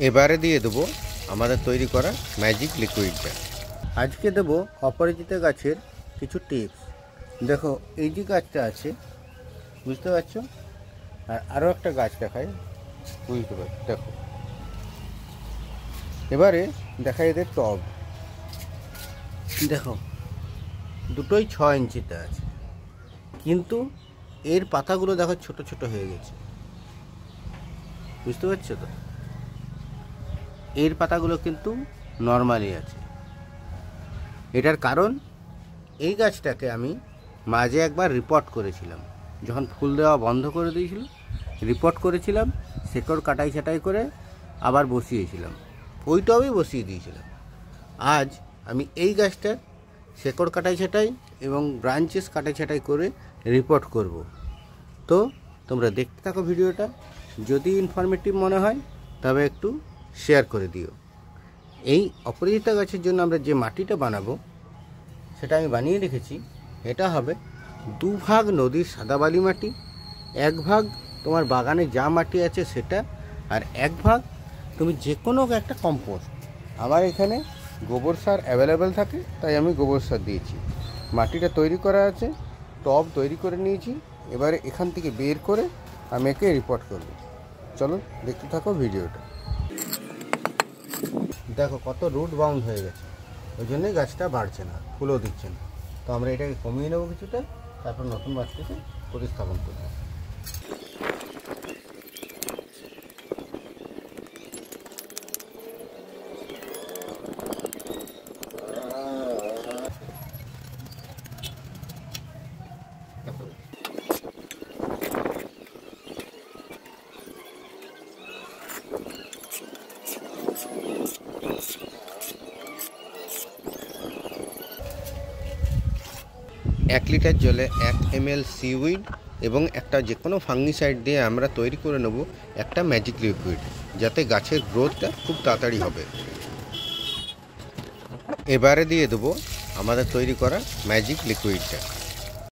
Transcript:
এবারে দিয়ে দেবো আমাদের তৈরি করা ম্যাজিক লিকুইডটা। আজকে দেবো অপরাজিতা গাছের কিছু টিপস। দেখো এই যে গাছটা আছে, বুঝতে পারছো, আর আরও একটা গাছ দেখায়, বুঝতে পারছো। দেখো এবারে দেখা এদের টব, দেখো দুটোই 6 ইঞ্চিতে আছে, কিন্তু এর পাতাগুলো দেখো ছোট ছোট হয়ে গেছে, বুঝতে পারছো তো। এর পাতাগুলো কিন্তু নর্মালি আছে। এটার কারণ এই গাছটাকে আমি মাঝে একবার রিপোর্ট করেছিলাম, যখন ফুল দেওয়া বন্ধ করে দিয়েছিল রিপোর্ট করেছিলাম, শেকড় কাটাই ছাটাই করে আবার বসিয়েছিলাম, ওই টবেই বসিয়ে দিয়েছিলাম। আজ আমি এই গাছটার শেকড় কাটাই ছাটাই এবং ব্রাঞ্চেস কাটাই ছাটাই করে রিপোর্ট করব। তো তোমরা দেখতে থাকো ভিডিওটা, যদি ইনফরমেটিভ মনে হয় তবে একটু শেয়ার করে দিও। এই অপরাজিতা গাছের জন্য আমরা যে মাটিটা বানাবো সেটা আমি বানিয়ে রেখেছি। এটা হবে 2 ভাগ নদীর সাদা বালি মাটি, 1 ভাগ তোমার বাগানে যা মাটি আছে সেটা, আর 1 ভাগ তুমি যে কোনো একটা কম্পোস্ট। আমার এখানে গোবর সার অ্যাভেলেবেল থাকে, তাই আমি গোবর সার দিয়েছি। মাটিটা তৈরি করা আছে, টব তৈরি করে নিয়েছি। এবারে এখান থেকে বের করে আমি একে রিপোর্ট করব। চলো দেখতে থাকো ভিডিওটা। দেখো কত রুট বাউন্ড হয়ে গেছে, ওই জন্যই গাছটা বাড়ছে না, ফুলও দিচ্ছে না। তো আমরা এটাকে কমিয়ে নেবো কিছুটা, তারপর নতুন গাছটাকে প্রতিস্থাপন করবো। এক লিটার জলে 1 ml সিউইড এবং একটা যে কোনো ফাঙ্গিসাইড দিয়ে আমরা তৈরি করে নেব একটা ম্যাজিক লিকুইড, যাতে গাছের গ্রোথটা খুব তাড়াতাড়ি হবে। এবারে দিয়ে দেবো আমাদের তৈরি করা ম্যাজিক লিকুইডটা।